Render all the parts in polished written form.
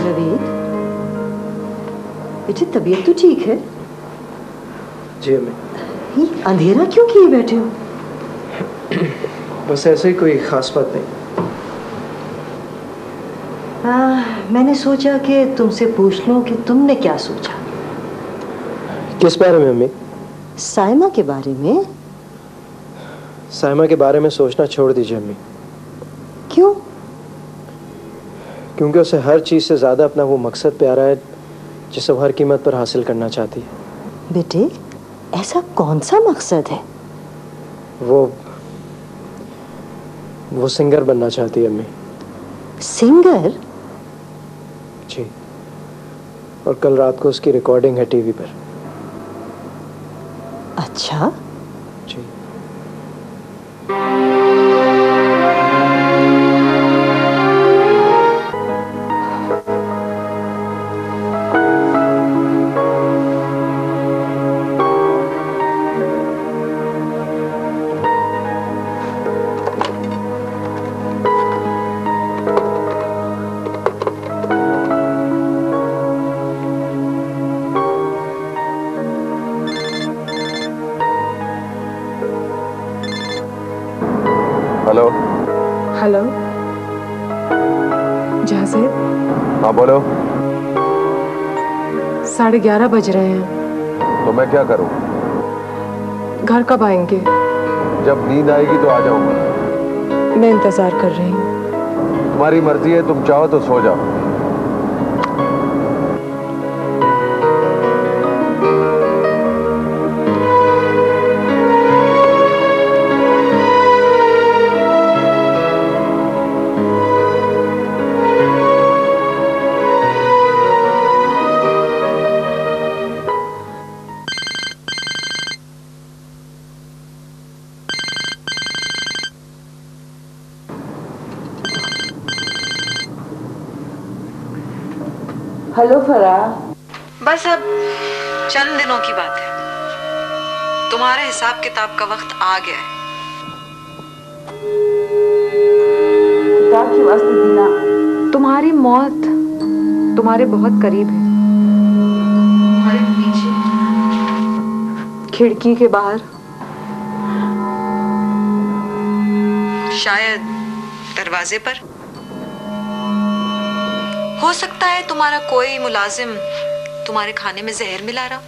नवीद, बेटे तबीयत तो ठीक है? जी अम्मी। ये अंधेरा क्यों किए बैठे हो? बस ऐसे ही, कोई खास बात नहीं। मैंने सोचा कि तुमसे पूछ लूं कि तुमने क्या सोचा। किस बारे में अम्मी? साइमा के बारे में। साइमा के बारे में सोचना छोड़ दीजिए अम्मी। क्यों? क्योंकि उसे हर चीज से ज्यादा अपना वो मकसद प्यारा है जिसे वो हर कीमत पर हासिल करना चाहती है। बेटे ऐसा कौन सा मकसद है? वो सिंगर बनना चाहती है अम्मी। सिंगर? जी, और कल रात को उसकी रिकॉर्डिंग है टीवी पर। अच्छा। जी। हेलो। हेलो जाजिद। हाँ बोलो। 11:30 बज रहे हैं। तो मैं क्या करूं? घर कब आएंगे? जब नींद आएगी तो आ जाऊंगा। मैं इंतजार कर रही हूँ। तुम्हारी मर्जी है, तुम चाहो तो सो जाओ। हेलो फराह। बस अब चंद दिनों की बात है, तुम्हारे हिसाब किताब का वक्त आ गया है। खुदा की वास्ते दीना, तुम्हारी मौत तुम्हारे बहुत करीब है। तुम्हारे पीछे खिड़की के बाहर, शायद दरवाजे पर। हो सकता है तुम्हारा कोई मुलाजिम तुम्हारे खाने में जहर मिला रहा।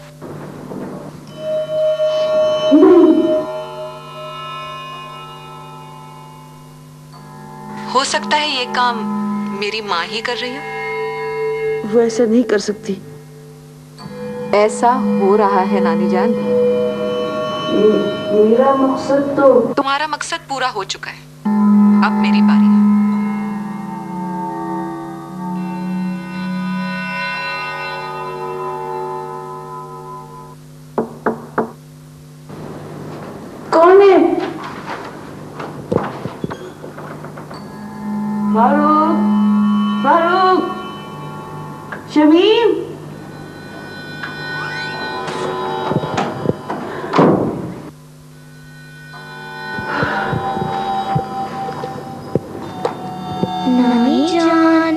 हो सकता है ये काम मेरी माँ ही कर रही हो। वो ऐसा नहीं कर सकती। ऐसा हो रहा है नानी जान। मेरा मकसद तो। तुम्हारा मकसद पूरा हो चुका है, अब मेरी बारी है। कौन है? फारूक, फारूक, शमीम। नानी जान।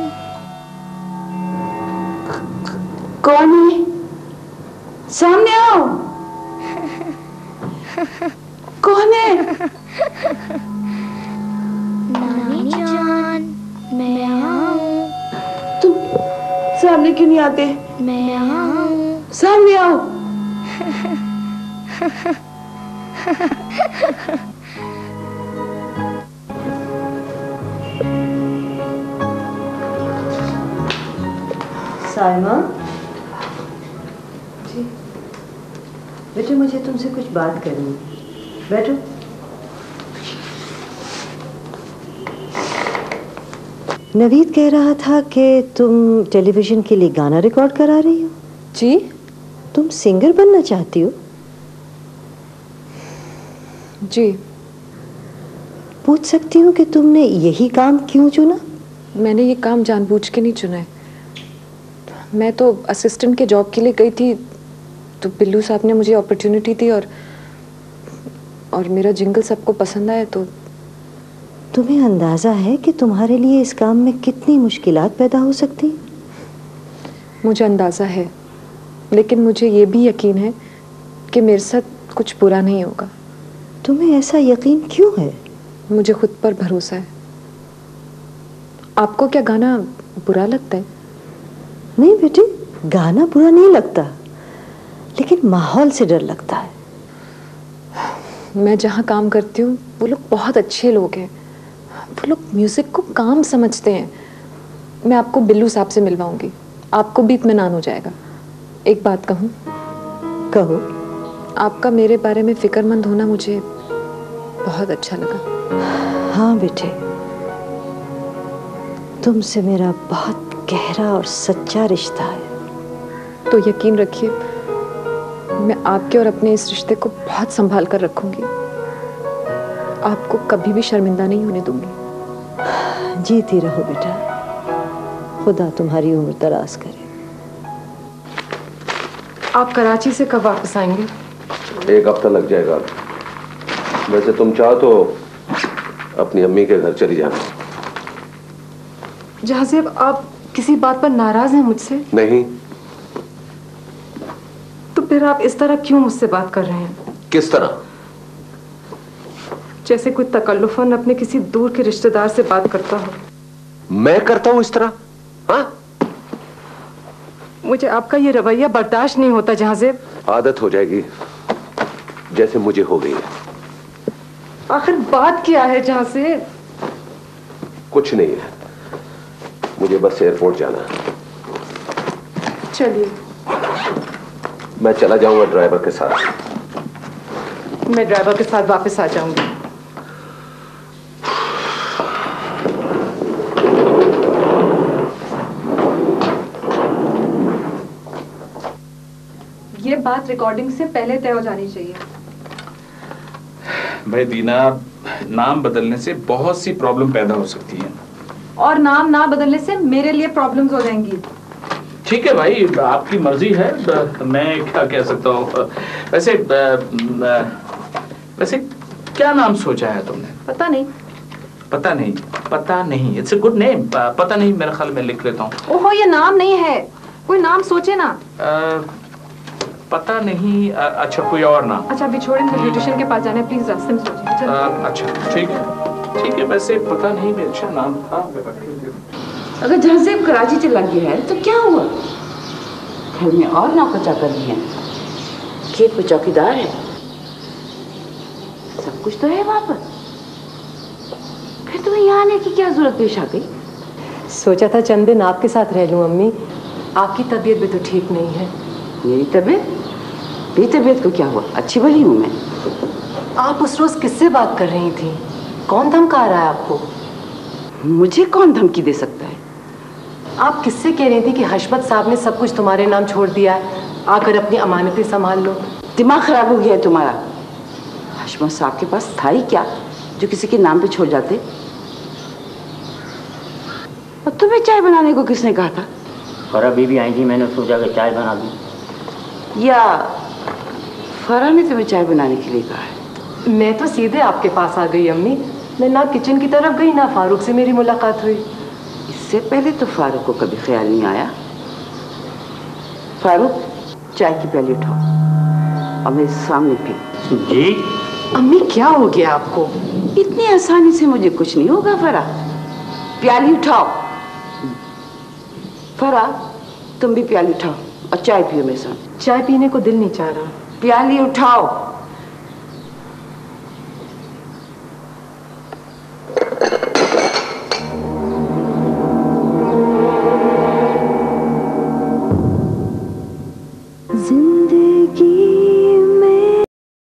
कौन है? सामने आओ। कौन है? नानी जान, मैं आऊं। तुम सामने क्यों नहीं आते? मैं आऊं। सामने आओ। साइमा जी, बेटे मुझे तुमसे कुछ बात करनी है। बैठो। नवीद कह रहा था कि तुम टेलीविजन के लिए गाना रिकॉर्ड करा रही हो। जी? तुम सिंगर बनना चाहती हो? जी। पूछ सकती हूँ कि तुमने यही काम क्यों चुना? मैंने ये काम जानबूझ के नहीं चुना है। मैं तो असिस्टेंट के जॉब के लिए गई थी, तो बिल्लू साहब ने मुझे अपॉर्चुनिटी दी और मेरा जिंगल सबको पसंद आया। तो तुम्हें अंदाजा है कि तुम्हारे लिए इस काम में कितनी मुश्किलात पैदा हो सकती? मुझे अंदाज़ा है, लेकिन मुझे ये भी यकीन है कि मेरे साथ कुछ बुरा नहीं होगा। तुम्हें ऐसा यकीन क्यों है? मुझे खुद पर भरोसा है। आपको क्या गाना बुरा लगता है? नहीं बेटी, गाना बुरा नहीं लगता, लेकिन माहौल से डर लगता है। मैं जहाँ काम करती हूँ वो लोग बहुत अच्छे लोग हैं। वो लोग म्यूज़िक को काम समझते हैं। मैं आपको बिल्लू साहब से मिलवाऊंगी, आपको भी इत्मीनान हो जाएगा। एक बात कहूँ? कहो। आपका मेरे बारे में फिक्रमंद होना मुझे बहुत अच्छा लगा। हाँ बेटे, तुमसे मेरा बहुत गहरा और सच्चा रिश्ता है। तो यकीन रखिए, मैं आपके और अपने इस रिश्ते को बहुत संभाल कर रखूंगी। आपको कभी भी शर्मिंदा नहीं होने दूंगी। जीती रहो बेटा, खुदा तुम्हारी उम्र दराज करे। आप कराची से कब वापस आएंगे? 1 हफ्ता लग जाएगा। वैसे तुम चाहो तो अपनी अम्मी के घर चली जाना। जहाज़ेब, आप किसी बात पर नाराज हैं मुझसे? नहीं। तो फिर आप इस तरह क्यों मुझसे बात कर रहे हैं? किस तरह? जैसे कोई तकल्लुफन अपने किसी दूर के रिश्तेदार से बात करता हो। मैं करता हूं इस तरह? हाँ? मुझे आपका ये रवैया बर्दाश्त नहीं होता जहाज़ेब। आदत हो जाएगी, जैसे मुझे हो गई है। आखिर बात क्या है जहाज़ेब? कुछ नहीं है, मुझे बस एयरपोर्ट जाना है। चलिए। मैं चला जाऊंगा ड्राइवर के साथ। मैं ड्राइवर के साथ वापस आ जाऊंगी। ये बात रिकॉर्डिंग से पहले तय हो जानी चाहिए। भाई दीना, नाम बदलने से बहुत सी प्रॉब्लम पैदा हो सकती है। और नाम ना बदलने से मेरे लिए प्रॉब्लम्स हो जाएंगी। ठीक है भाई, आपकी मर्जी है, मैं क्या कह सकता हूँ। वैसे क्या नाम सोचा है तुमने? पता नहीं। पता नहीं, इट्स अ गुड नेम। पता नहीं मेरे ख्याल में लिख लेता हूँ। ओहो, ये नाम नहीं है, कोई नाम सोचे ना। पता नहीं। अच्छा, कोई और नाम? अच्छा, अभी छोड़ें, तो ब्यूटिशियन के पास जाना है, प्लीज रास्ते में सोचिए। अच्छा ठीक है। वैसे पता नहीं भी अच्छा नाम था। अगर जहाज़ेब कराची चला गया है तो क्या हुआ? घर में और नौकर चाकर भी हैं, खेत पे चौकीदार है, सब कुछ तो है वहां पर। फिर तुम्हें यहाँ आने की क्या जरूरत पेश आ गई? सोचा था चंद दिन आपके साथ रह लूं अम्मी। आपकी तबीयत भी तो ठीक नहीं है। मेरी तबीयत को क्या हुआ? अच्छी भली हूँ मैं। आप उस रोज किससे बात कर रही थी? कौन धमका रहा है आपको? मुझे कौन धमकी दे सकता है? आप किससे कह रही थी कि हशमत साहब ने सब कुछ तुम्हारे नाम छोड़ दिया है, आकर अपनी अमानतें संभाल लो? दिमाग खराब हो गया है तुम्हारा। हशमत साहब के पास था ही क्या जो किसी के नाम पे छोड़ जाते? और तुम्हें चाय बनाने को किसने कहा था? फरा बीबी आई थी, मैंने सोचा कि चाय बना दूं। या फरा ने तुम्हें चाय बनाने के लिए कहा है? मैं तो सीधे आपके पास आ गई अम्मी। मैं ना किचन की तरफ गई, ना फारूक से मेरी मुलाकात हुई। इससे पहले तो फारूक को कभी ख्याल नहीं आया। फारूक, चाय की प्याली उठाओ और मेरे सामने पी। जी अम्मी, क्या हो गया आपको? इतनी आसानी से मुझे कुछ नहीं होगा। फरा, प्याली उठाओ। फरा, तुम भी प्याली उठाओ और चाय पियो मेरे साथ। चाय पीने को दिल नहीं चाह रहा। प्याली उठाओ।